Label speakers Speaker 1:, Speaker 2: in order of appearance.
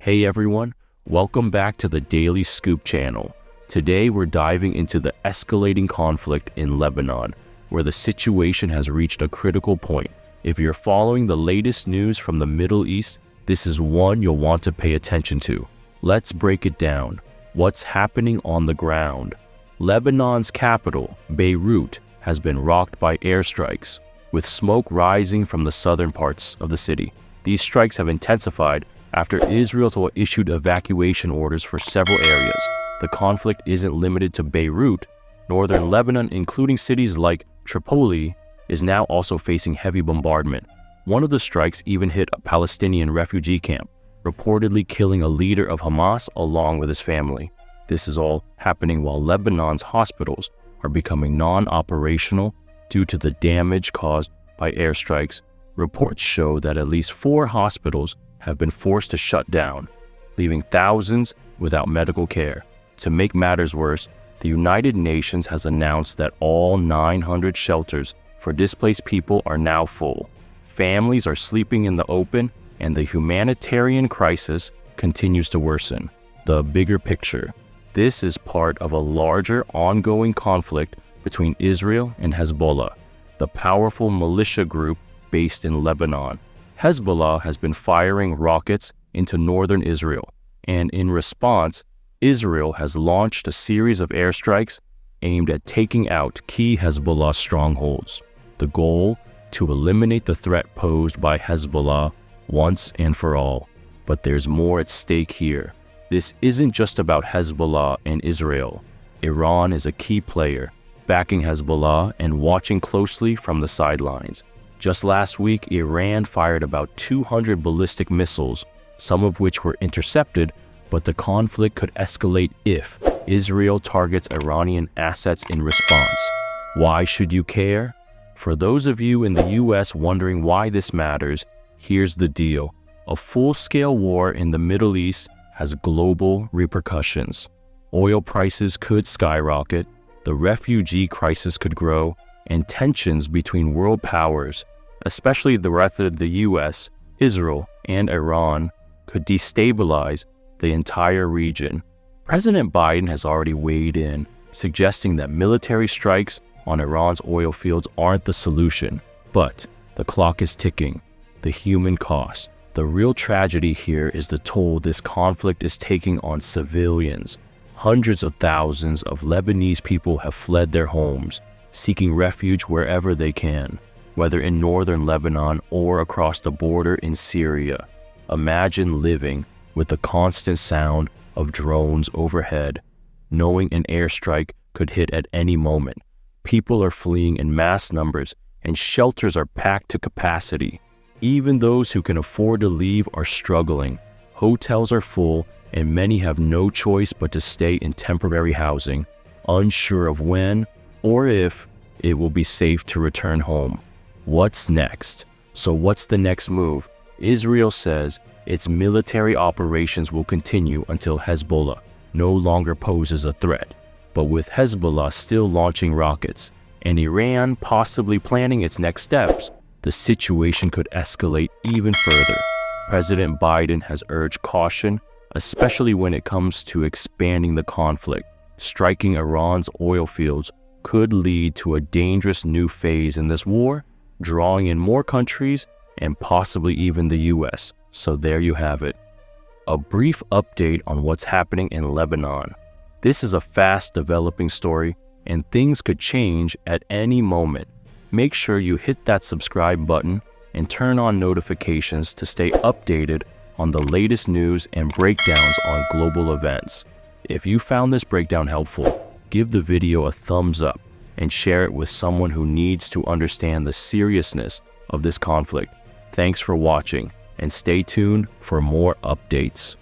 Speaker 1: Hey everyone, welcome back to the Daily Scoop channel. Today we're diving into the escalating conflict in Lebanon, where the situation has reached a critical point. If you're following the latest news from the Middle East, this is one you'll want to pay attention to. Let's break it down. What's happening on the ground? Lebanon's capital, Beirut, has been rocked by airstrikes, with smoke rising from the southern parts of the city. These strikes have intensified after Israel issued evacuation orders for several areas. The conflict isn't limited to Beirut. Northern Lebanon, including cities like Tripoli, is now also facing heavy bombardment. One of the strikes even hit a Palestinian refugee camp, reportedly killing a leader of Hamas along with his family. This is all happening while Lebanon's hospitals are becoming non-operational due to the damage caused by airstrikes. Reports show that at least 4 hospitals have been forced to shut down, leaving thousands without medical care. To make matters worse, the United Nations has announced that all 900 shelters for displaced people are now full. Families are sleeping in the open, and the humanitarian crisis continues to worsen. The bigger picture. This is part of a larger ongoing conflict between Israel and Hezbollah, the powerful militia group based in Lebanon. Hezbollah has been firing rockets into northern Israel, and in response, Israel has launched a series of airstrikes aimed at taking out key Hezbollah strongholds. The goal? To eliminate the threat posed by Hezbollah once and for all. But there's more at stake here. This isn't just about Hezbollah and Israel. Iran is a key player, backing Hezbollah and watching closely from the sidelines. Just last week, Iran fired about 200 ballistic missiles, some of which were intercepted, but the conflict could escalate if Israel targets Iranian assets in response. Why should you care? For those of you in the US wondering why this matters, here's the deal. A full-scale war in the Middle East has global repercussions. Oil prices could skyrocket, the refugee crisis could grow, and tensions between world powers, especially the rest of the US, Israel, and Iran, could destabilize the entire region. President Biden has already weighed in, suggesting that military strikes on Iran's oil fields aren't the solution. But the clock is ticking. The human cost. The real tragedy here is the toll this conflict is taking on civilians. Hundreds of thousands of Lebanese people have fled their homes, seeking refuge wherever they can, whether in northern Lebanon or across the border in Syria. Imagine living with the constant sound of drones overhead, knowing an airstrike could hit at any moment. People are fleeing in mass numbers, and shelters are packed to capacity. Even those who can afford to leave are struggling. Hotels are full, and many have no choice but to stay in temporary housing, unsure of when or if it will be safe to return home. What's next? So what's the next move? Israel says its military operations will continue until Hezbollah no longer poses a threat. But with Hezbollah still launching rockets and Iran possibly planning its next steps, the situation could escalate even further. President Biden has urged caution, especially when it comes to expanding the conflict. Striking Iran's oil fields could lead to a dangerous new phase in this war, drawing in more countries and possibly even the US. So there you have it. A brief update on what's happening in Lebanon. This is a fast developing story, and things could change at any moment. Make sure you hit that subscribe button and turn on notifications to stay updated on the latest news and breakdowns on global events. If you found this breakdown helpful, give the video a thumbs up and share it with someone who needs to understand the seriousness of this conflict. Thanks for watching, and stay tuned for more updates.